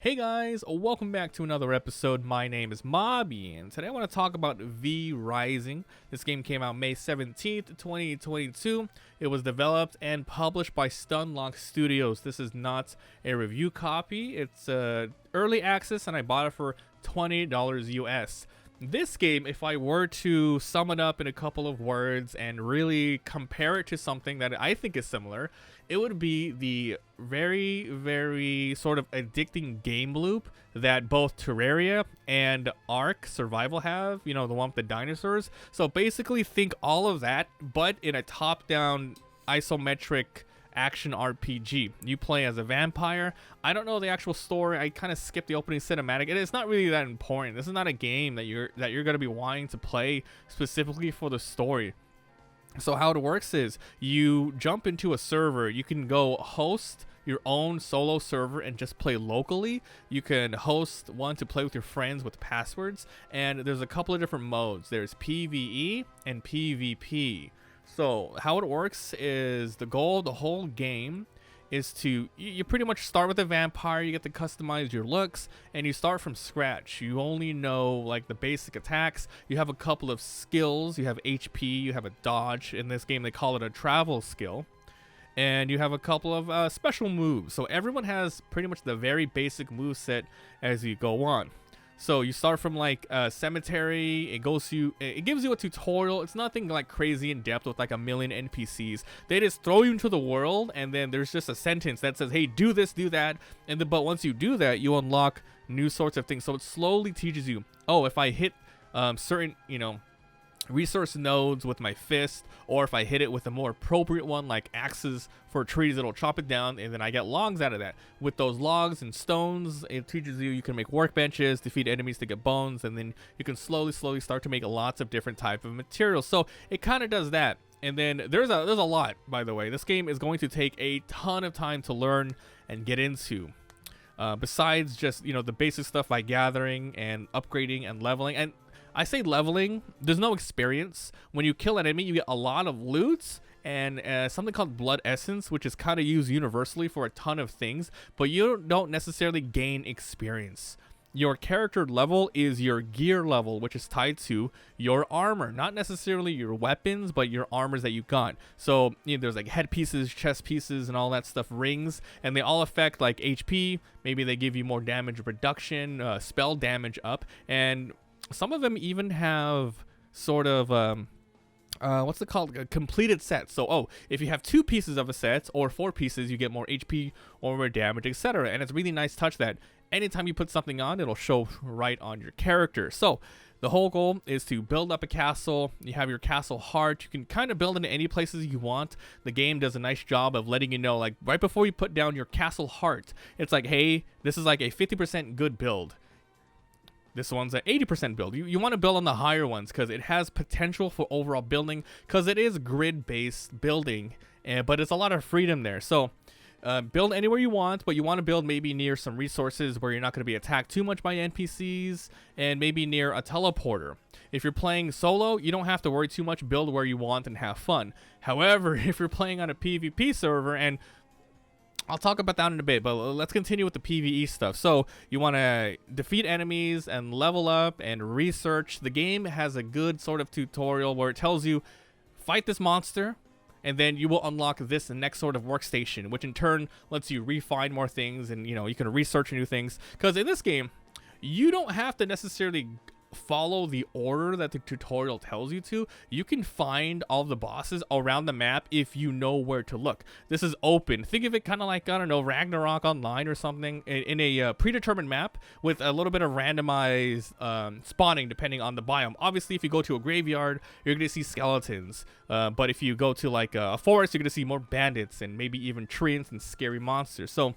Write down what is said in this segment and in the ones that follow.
Hey guys, welcome back to another episode. My name is Mabi, and today I want to talk about V Rising. This game came out May 17th, 2022. It was developed and published by Stunlock Studios. This is not a review copy. It's early access, and I bought it for $20 US. This game, if I were to sum it up in a couple of words and really compare it to something that I think is similar, it would be the very sort of addicting game loop that both Terraria and Ark Survival have, you know, the one with the dinosaurs. So basically think all of that, but in a top-down isometric action RPG. You play as a vampire. I don't know the actual story. I kind of skipped the opening cinematic. It's not really that important. This is not a game that you're going to be wanting to play specifically for the story. So how it works is you jump into a server. You can go host your own solo server and just play locally. You can host one to play with your friends with passwords, and there's a couple of different modes. There's PvE and PvP. So how it works is the goal of the whole game is to, you pretty much start with a vampire. You get to customize your looks, and you start from scratch. You only know like the basic attacks. You have a couple of skills. You have HP, you have a dodge. In this game they call it a travel skill, and you have a couple of special moves. So everyone has pretty much the very basic move set as you go on. So you start from like a cemetery. It gives you a tutorial. It's nothing like crazy in depth with like a million NPCs. They just throw you into the world, and then there's just a sentence that says, hey, do this, do that. And then, but once you do that, you unlock new sorts of things. So it slowly teaches you, oh, if I hit certain, resource nodes with my fist, or if I hit it with a more appropriate one like axes for trees, it'll chop it down, and then I get logs out of that. With those logs and stones, it teaches you can make workbenches, defeat enemies to get bones, and then you can slowly start to make lots of different type of materials. So it kind of does that. And then there's a lot, by the way. This game is going to take a ton of time to learn and get into. Besides just, the basic stuff like gathering and upgrading and leveling. And I say leveling, there's no experience. When you kill an enemy, you get a lot of loot and something called blood essence, which is kind of used universally for a ton of things, but you don't necessarily gain experience. Your character level is your gear level, which is tied to your armor, not necessarily your weapons, but your armors that you got. So there's like head pieces, chest pieces, and all that stuff, rings, and they all affect like HP. Maybe they give you more damage reduction, spell damage up, and some of them even have sort of what's it called? Completed sets. So, if you have 2 pieces of a set or 4 pieces, you get more HP or more damage, etc. And it's a really nice touch that anytime you put something on, it'll show right on your character. So the whole goal is to build up a castle. You have your castle heart. You can kind of build into any places you want. The game does a nice job of letting you know, like right before you put down your castle heart, it's like, hey, this is like a 50% good build. This one's an 80% build. You want to build on the higher ones because it has potential for overall building, because it is grid-based building, but it's a lot of freedom there. So build anywhere you want, but you want to build maybe near some resources where you're not going to be attacked too much by NPCs, and maybe near a teleporter. If you're playing solo, you don't have to worry too much. Build where you want and have fun. However, if you're playing on a PvP server, and I'll talk about that in a bit, but let's continue with the PvE stuff. So you want to defeat enemies and level up and research. The game has a good sort of tutorial where it tells you, fight this monster, and then you will unlock this next sort of workstation, which in turn lets you refine more things, and you can research new things. Because in this game, you don't have to necessarily follow the order that the tutorial tells you to. You can find all the bosses around the map if you know where to look. This is open. Think of it kind of like, I don't know, Ragnarok Online or something, in a predetermined map with a little bit of randomized spawning depending on the biome. Obviously, if you go to a graveyard, you're going to see skeletons, but if you go to like a forest, you're going to see more bandits and maybe even treants and scary monsters. So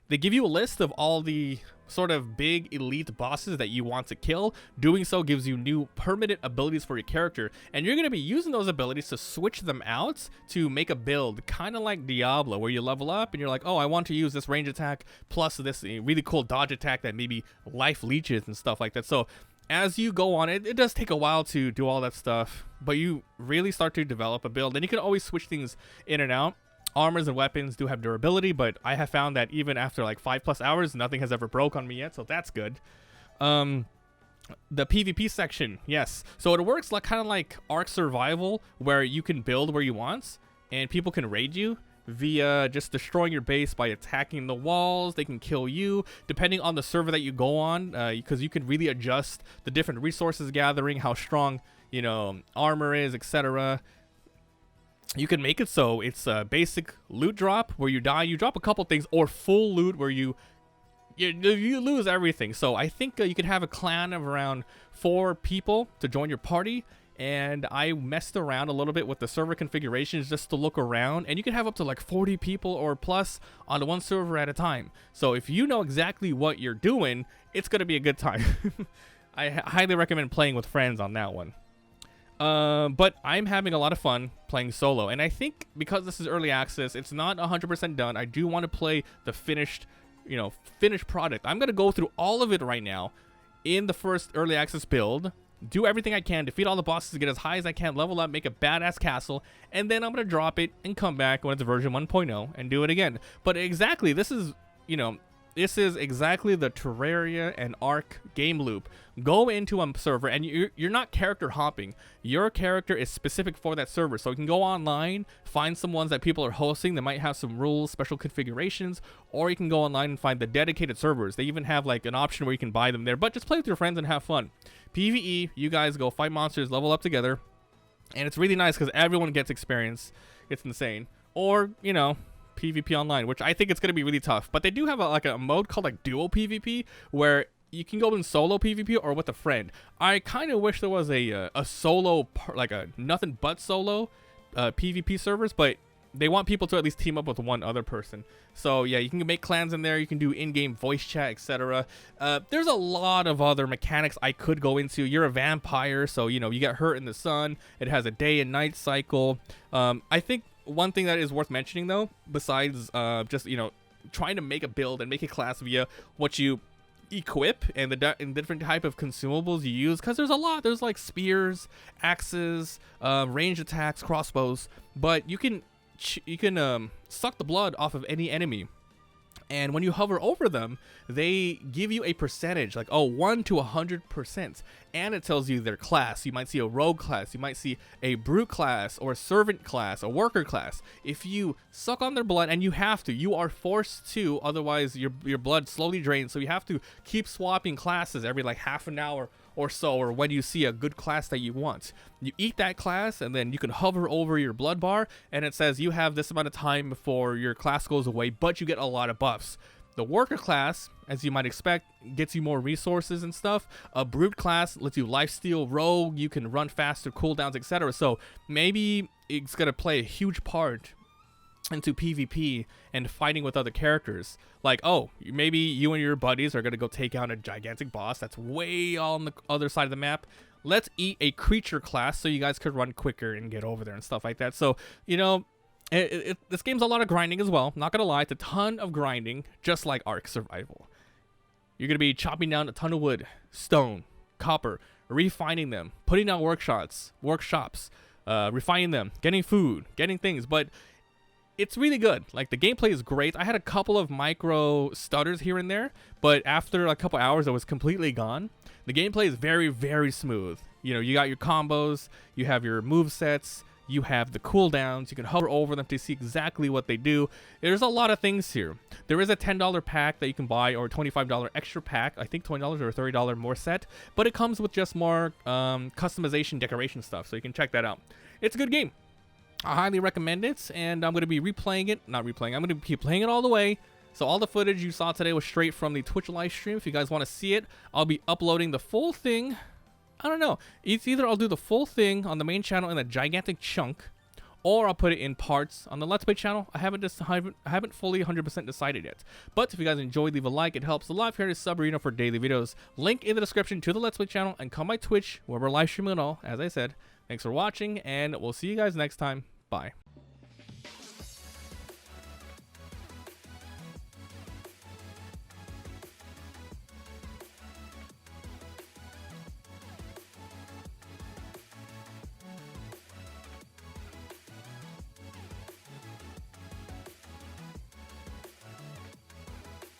they give you a list of all the sort of big elite bosses that you want to kill. Doing so gives you new permanent abilities for your character, and you're going to be using those abilities to switch them out to make a build, kind of like Diablo, where you level up and you're like, oh, I want to use this range attack plus this really cool dodge attack that maybe life leeches and stuff like that. So as you go on, it does take a while to do all that stuff, but you really start to develop a build, and you can always switch things in and out. armors and weapons do have durability, but I have found that even after like 5+ hours, nothing has ever broke on me yet, so that's good. The PvP section, yes. So it works like kind of like Ark Survival, where you can build where you want, and people can raid you via just destroying your base by attacking the walls. They can kill you depending on the server that you go on, because you can really adjust the different resources gathering, how strong, you know, armor is, etc. You can make it so it's a basic loot drop where you die, you drop a couple things, or full loot where you lose everything. So I think you could have a clan of around 4 people to join your party, and I messed around a little bit with the server configurations just to look around, and you can have up to like 40 people or plus on one server at a time. So if you know exactly what you're doing, it's gonna be a good time. I highly recommend playing with friends on that one. But I'm having a lot of fun playing solo, and I think because this is early access, it's not 100% done. I do want to play the finished product. I'm gonna go through all of it right now in the first early access build, do everything I can, defeat all the bosses, get as high as I can, level up, make a badass castle, and then I'm gonna drop it and come back when it's version 1.0 and do it again. But exactly, this is exactly the Terraria and Ark game loop. Go into a server, and you're not character hopping. Your character is specific for that server. So you can go online, find some ones that people are hosting that might have some rules, special configurations, or you can go online and find the dedicated servers. They even have like an option where you can buy them there, but just play with your friends and have fun. PvE, you guys go fight monsters, level up together, and it's really nice because everyone gets experience. It's insane. Or, you know, PvP online, which I think it's going to be really tough, but they do have a mode called like duo PvP where you can go in solo PvP or with a friend. I kind of wish there was a solo, like a nothing but solo PvP servers, but they want people to at least team up with one other person. So yeah, you can make clans in there, you can do in-game voice chat, etc. There's a lot of other mechanics I could go into. You're a vampire, so you know, you get hurt in the sun. It has a day and night cycle. I think one thing that is worth mentioning though, besides just, you know, trying to make a build and make a class via what you equip and the different type of consumables you use, because there's a lot. There's like spears, axes, ranged attacks, crossbows, but you can suck the blood off of any enemy, and when you hover over them, they give you a percentage, like 1 to 100%, and it tells you their class. You might see a rogue class, you might see a brute class, or a servant class, a worker class. If you suck on their blood, and you have to, you are forced to, otherwise your blood slowly drains, so you have to keep swapping classes every like half an hour or so, or when you see a good class that you want. You eat that class, and then you can hover over your blood bar, and it says you have this amount of time before your class goes away, but you get a lot of buffs. The worker class, as you might expect, gets you more resources and stuff. A brute class lets you lifesteal, rogue, you can run faster, cooldowns, etc. So maybe it's gonna play a huge part into PvP and fighting with other characters. Like, oh, maybe you and your buddies are gonna go take out a gigantic boss that's way on the other side of the map. Let's eat a creature class so you guys could run quicker and get over there and stuff like that. So, you know, this game's a lot of grinding as well. Not gonna lie, it's a ton of grinding, just like Ark Survival. You're gonna be chopping down a ton of wood, stone, copper, refining them, putting out workshops, refining them, getting food, getting things, but it's really good. Like, the gameplay is great. I had a couple of micro stutters here and there, but after a couple hours, it was completely gone. The gameplay is very, very smooth. You know, you got your combos, you have your move sets, you have the cooldowns, you can hover over them to see exactly what they do. There's a lot of things here. There is a $10 pack that you can buy, or a $25 extra pack. I think $20 or $30 more set, but it comes with just more customization, decoration stuff, so you can check that out. It's a good game. I highly recommend it, and I'm going to be replaying it. I'm going to keep playing it all the way. So all the footage you saw today was straight from the Twitch live stream. If you guys want to see it, I'll be uploading the full thing. I don't know. It's either I'll do the full thing on the main channel in a gigantic chunk, or I'll put it in parts on the Let's Play channel. I haven't fully 100% decided yet. But if you guys enjoyed, leave a like. It helps a lot. If you're a sub arena for daily videos, link in the description to the Let's Play channel, and come by Twitch where we're live streaming it all, as I said. Thanks for watching, and we'll see you guys next time. Bye.